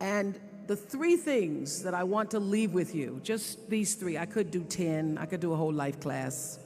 And the three things that I want to leave with you, just these three. I could do 10, I could do a whole life class.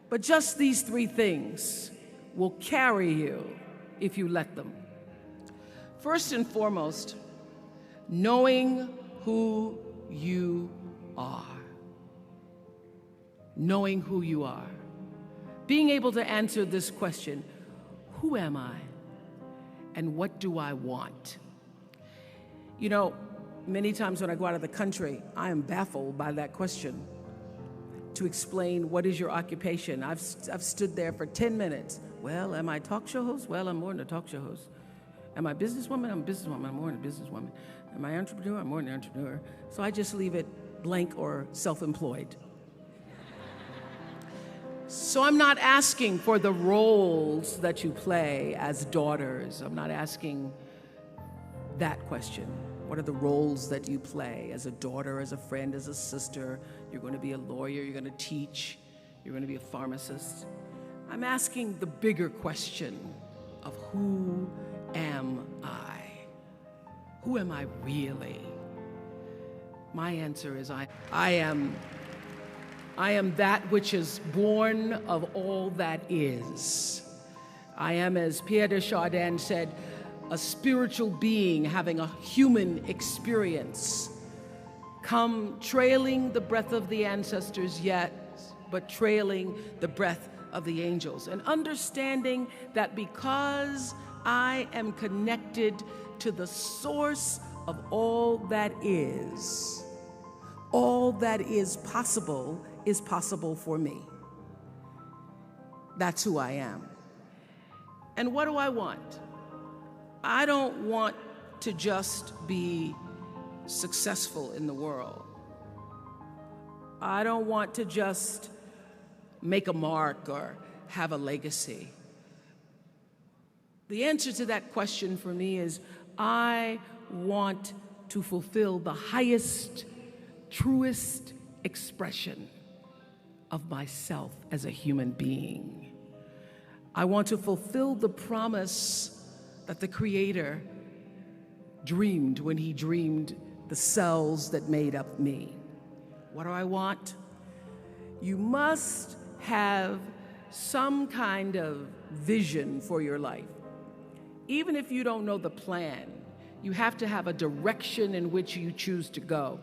But just these three things will carry you if you let them. First and foremost, knowing who you are. Knowing who you are. Being able to answer this question, who am I? And what do I want? You know, many times when I go out of the country, I am baffled by that question. To explain what is your occupation. I've stood there for 10 minutes. Well, am I a talk show host? Well, I'm more than a talk show host. Am I a businesswoman? I'm a businesswoman. I'm more than a businesswoman. Am I an entrepreneur? I'm more than an entrepreneur. So I just leave it blank or self-employed. So I'm not asking for the roles that you play as daughters. I'm not asking that question. What are the roles that you play as a daughter, as a friend, as a sister? You're going to be a lawyer, you're going to teach, you're going to be a pharmacist. I'm asking the bigger question of who am I? Who am I really? My answer is I am that which is born of all that is. I am, as Pierre de Chardin said, a spiritual being having a human experience, come trailing the breath of the ancestors yet, but trailing the breath of the angels. And understanding that because I am connected to the source of all that is possible for me. That's who I am. And what do I want? I don't want to just be successful in the world. I don't want to just make a mark or have a legacy. The answer to that question for me is I want to fulfill the highest, truest expression of myself as a human being. I want to fulfill the promise that the Creator dreamed when He dreamed the cells that made up me. What do I want? You must have some kind of vision for your life. Even if you don't know the plan, you have to have a direction in which you choose to go.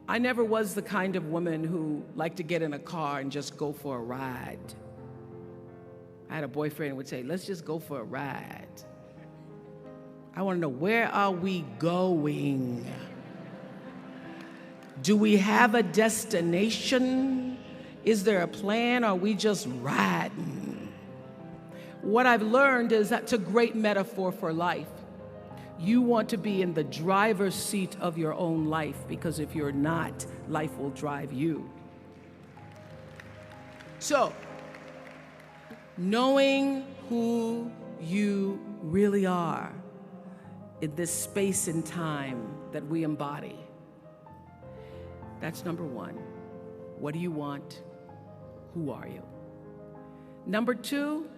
I never was the kind of woman who liked to get in a car and just go for a ride. I had a boyfriend who would say, let's just go for a ride. I want to know, where are we going? Do we have a destination? Is there a plan? Or are we just riding? What I've learned is that's a great metaphor for life. You want to be in the driver's seat of your own life, because if you're not, life will drive you. So, knowing who you really are in this space and time that we embody. That's number one. What do you want? Who are you? Number two,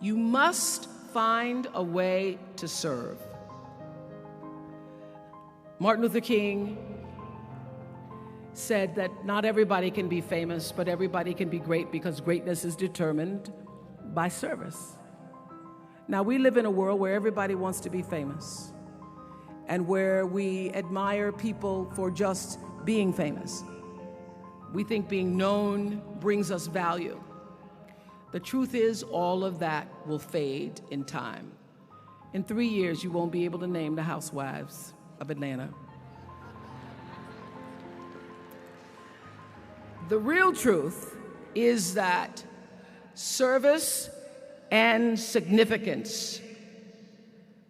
you must find a way to serve. Martin Luther King said that not everybody can be famous, but everybody can be great, because greatness is determined by service. Now, we live in a world where everybody wants to be famous and where we admire people for just being famous. We think being known brings us value. The truth is, all of that will fade in time. In 3 years, you won't be able to name the housewives of Atlanta. The real truth is that service and significance,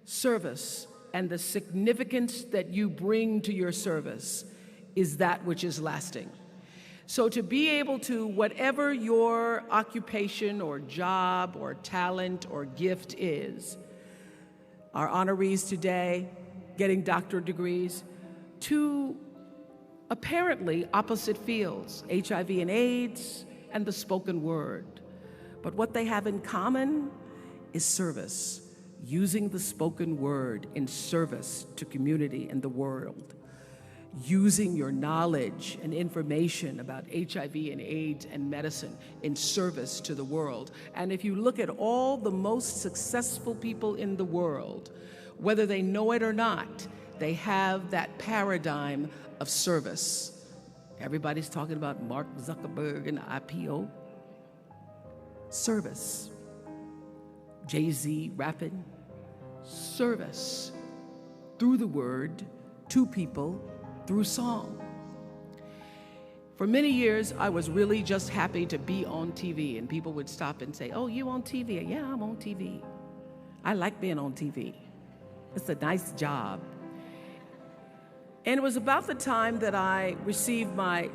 service and the significance that you bring to your service is that which is lasting. So to be able to, whatever your occupation or job or talent or gift is, our honorees today getting doctorate degrees, to apparently opposite fields, HIV and AIDS and the spoken word. But what they have in common is service. using the spoken word in service to community and the world, using your knowledge and information about HIV and AIDS and medicine in service to the world. And if you look at all the most successful people in the world, whether they know it or not, they have that paradigm of service. Everybody's talking about Mark Zuckerberg and IPO. Service. Jay-Z rapping. Service. Through the word, to people, through song. For many years, I was really just happy to be on TV, and people would stop and say, "Oh, you on TV?" "Yeah, I'm on TV. I like being on TV. It's a nice job." And it was about the time that I received my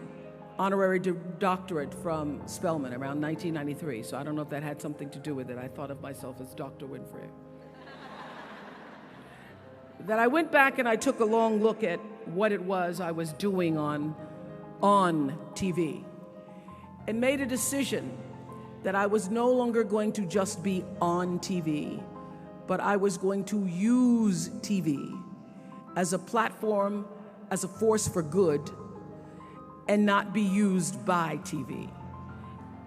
honorary doctorate from Spelman around 1993. So I don't know if that had something to do with it. I thought of myself as Dr. Winfrey. That I went back and I took a long look at what it was I was doing on TV and made a decision that I was no longer going to just be on TV, but I was going to use TV as a platform, as a force for good, and not be used by TV.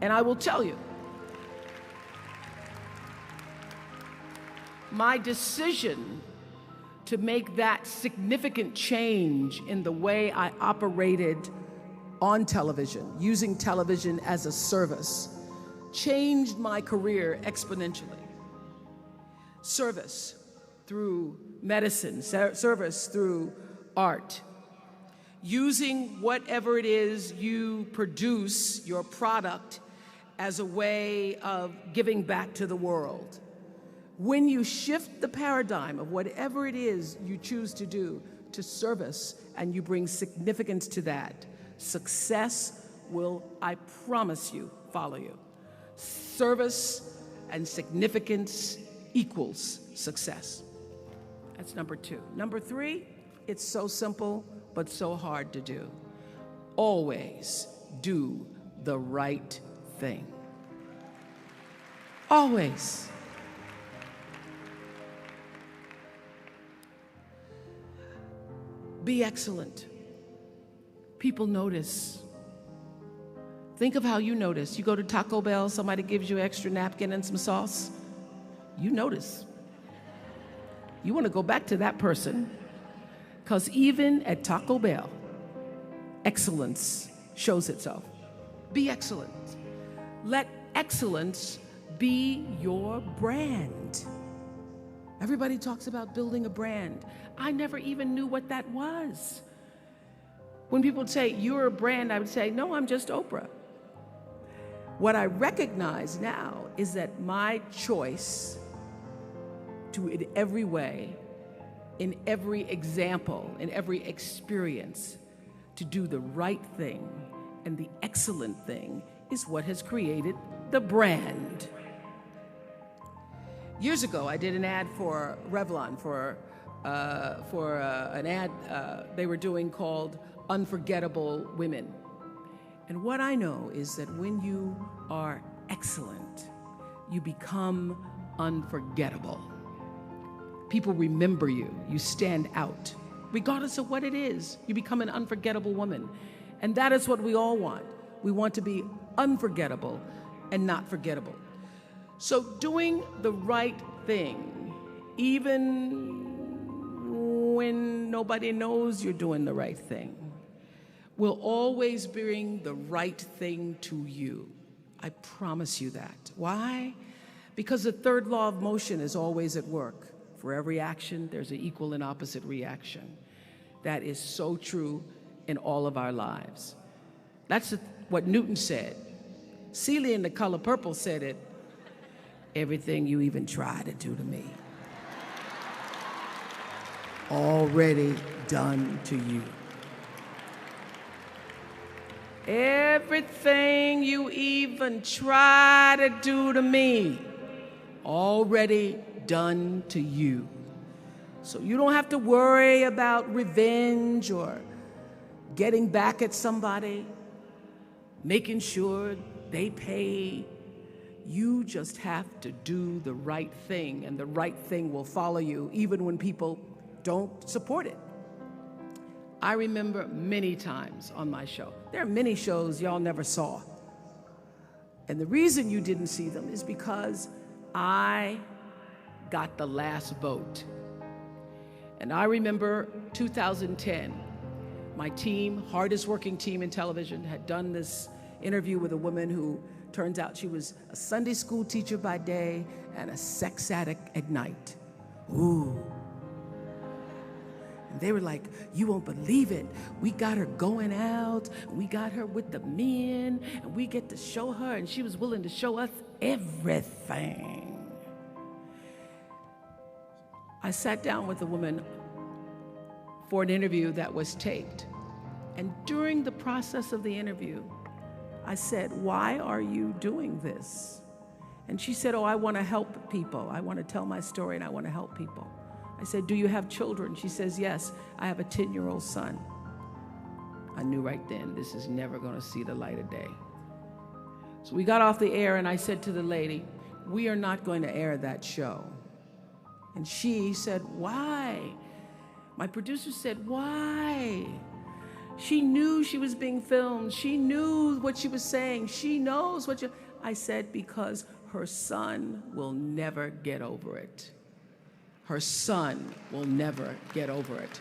And I will tell you, my decision to make that significant change in the way I operated on television, using television as a service, changed my career exponentially. Service through medicine, service through art, using whatever it is you produce, your product, as a way of giving back to the world. When you shift the paradigm of whatever it is you choose to do to service and you bring significance to that, success will, I promise you, follow you. Service and significance equals success. That's number 2. Number 3, it's so simple, but so hard to do. Always do the right thing. Always. Be excellent. People notice. Think of how you notice. You go to Taco Bell, somebody gives you an extra napkin and some sauce. You notice. You want to go back to that person, because even at Taco Bell, excellence shows itself. Be excellent. Let excellence be your brand. Everybody talks about building a brand. I never even knew what that was. When people would say, "You're a brand," I would say, "No, I'm just Oprah." What I recognize now is that my choice to, in every way, in every example, in every experience, to do the right thing and the excellent thing is what has created the brand. Years ago, I did an ad for Revlon for an ad they were doing called Unforgettable Women. And what I know is that when you are excellent, you become unforgettable. People remember you. You stand out. Regardless of what it is, you become an unforgettable woman. And that is what we all want. We want to be unforgettable and not forgettable. So doing the right thing, even when nobody knows you're doing the right thing, will always bring the right thing to you. I promise you that. Why? Because the third law of motion is always at work. For every action, there's an equal and opposite reaction. That is so true in all of our lives. That's what Newton said. Celia in The Color Purple said it. Everything you even try to do to me, already done to you. Everything you even try to do to me, already done to you. So you don't have to worry about revenge or getting back at somebody, making sure they pay You just have to do the right thing, and the right thing will follow you, even when people don't support it. I remember many times on my show. There are many shows y'all never saw. And the reason you didn't see them is because I got the last vote. And I remember 2010, my team, hardest working team in television, had done this interview with a woman who turns out she was a Sunday school teacher by day and a sex addict at night. Ooh. And they were like, you won't believe it. We got her going out, we got her with the men, and we get to show her, and she was willing to show us everything. I sat down with a woman for an interview that was taped. And during the process of the interview, I said, why are you doing this? And she said, oh, I want to help people. I want to tell my story and I want to help people. I said, do you have children? She says, yes, I have a 10-year-old son. I knew right then, this is never going to see the light of day. So we got off the air and I said to the lady, we are not going to air that show. And she said, why? My producer said, why? She knew she was being filmed. She knew what she was saying. She knows what you... I said, because her son will never get over it. Her son will never get over it.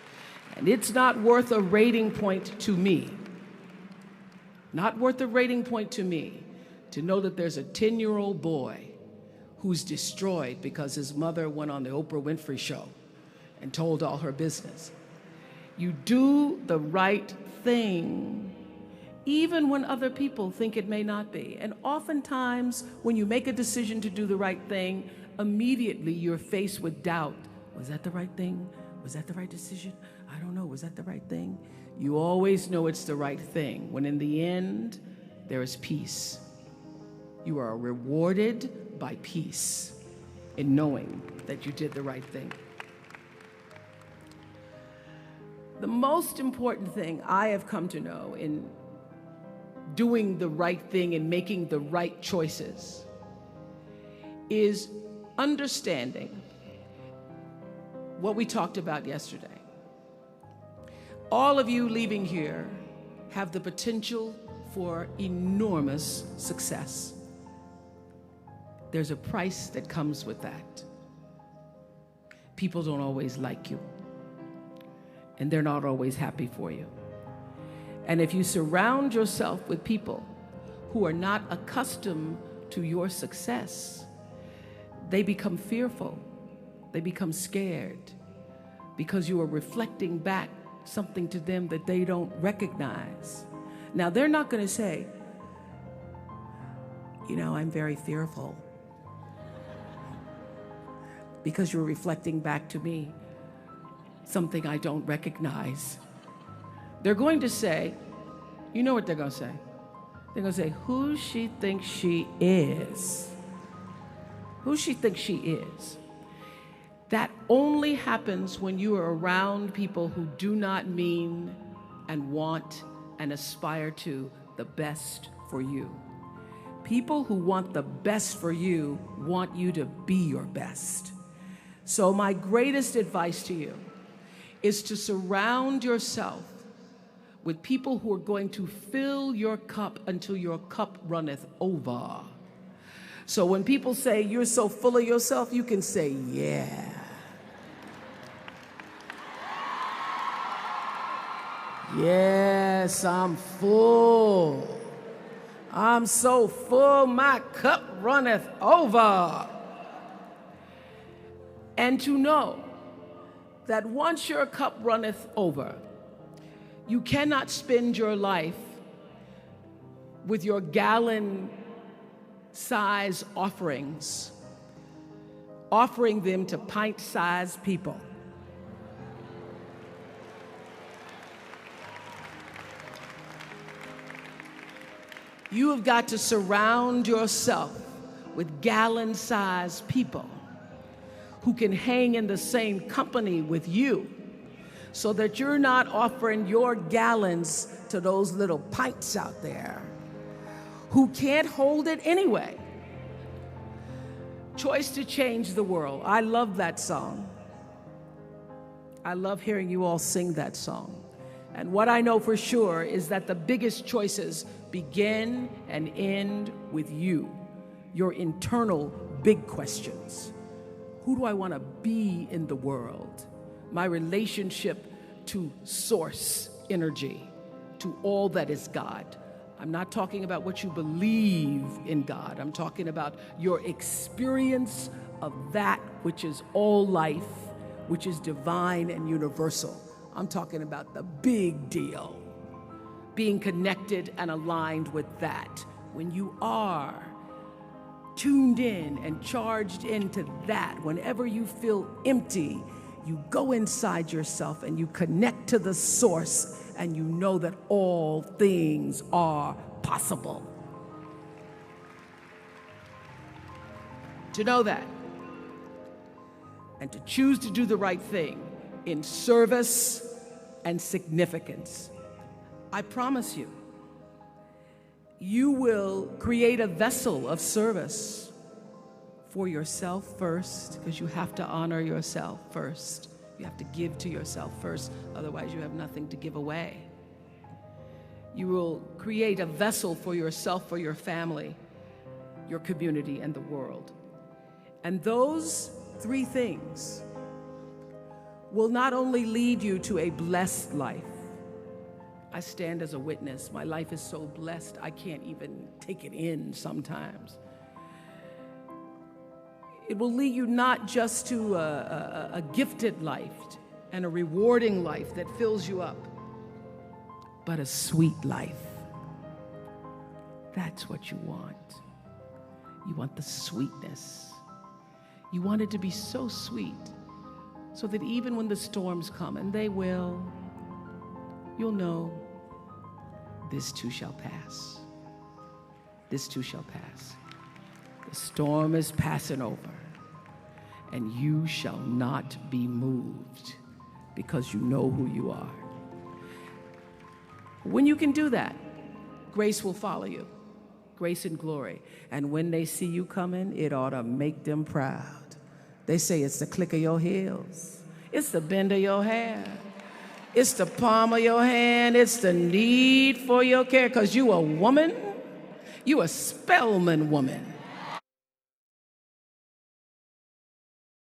And it's not worth a rating point to me. Not worth a rating point to me to know that there's a 10-year-old boy who's destroyed because his mother went on the Oprah Winfrey Show and told all her business. You do the right thing, even when other people think it may not be. And oftentimes, when you make a decision to do the right thing, immediately you're faced with doubt. Was that the right thing? Was that the right decision? I don't know, was that the right thing? You always know it's the right thing, when in the end, there is peace. You are rewarded by peace in knowing that you did the right thing. The most important thing I have come to know in doing the right thing and making the right choices is understanding what we talked about yesterday. All of you leaving here have the potential for enormous success. There's a price that comes with that. People don't always like you, and they're not always happy for you. And if you surround yourself with people who are not accustomed to your success, they become fearful, they become scared, because you are reflecting back something to them that they don't recognize. Now, they're not going to say, you know, I'm very fearful, because you're reflecting back to me something I don't recognize. They're going to say, you know what they're going to say? They're going to say, who she thinks she is. Who she thinks she is. That only happens when you are around people who do not mean and want and aspire to the best for you. People who want the best for you want you to be your best. So my greatest advice to you is to surround yourself with people who are going to fill your cup until your cup runneth over. So when people say you're so full of yourself, you can say, yeah. Yes, I'm full. I'm so full, my cup runneth over. And to know that once your cup runneth over, you cannot spend your life with your gallon-size offerings, offering them to pint-sized people. You have got to surround yourself with gallon-sized people who can hang in the same company with you, so that you're not offering your gallons to those little pints out there who can't hold it anyway. Choice to change the world. I love that song. I love hearing you all sing that song. And what I know for sure is that the biggest choices begin and end with you, your internal big questions. Who do I want to be in the world? My relationship to source energy, to all that is God. I'm not talking about what you believe in God. I'm talking about your experience of that which is all life, which is divine and universal. I'm talking about the big deal. Being connected and aligned with that. When you are tuned in and charged into that, whenever you feel empty, you go inside yourself and you connect to the source, and you know that all things are possible. To know that, and to choose to do the right thing in service and significance, I promise you, you will create a vessel of service for yourself first, because you have to honor yourself first. You have to give to yourself first, otherwise you have nothing to give away. You will create a vessel for yourself, for your family, your community, and the world. And those three things will not only lead you to a blessed life. I stand as a witness. My life is so blessed, I can't even take it in sometimes. It will lead you not just to a gifted life and a rewarding life that fills you up, but a sweet life. That's what you want. You want the sweetness. You want it to be so sweet, so that even when the storms come, and they will, you'll know, this too shall pass. This too shall pass. The storm is passing over, and you shall not be moved, because you know who you are. When you can do that, grace will follow you, grace and glory. And when they see you coming, it ought to make them proud. They say it's the click of your heels, it's the bend of your hair, it's the palm of your hand, it's the need for your care, because you a woman, you a Spelman woman.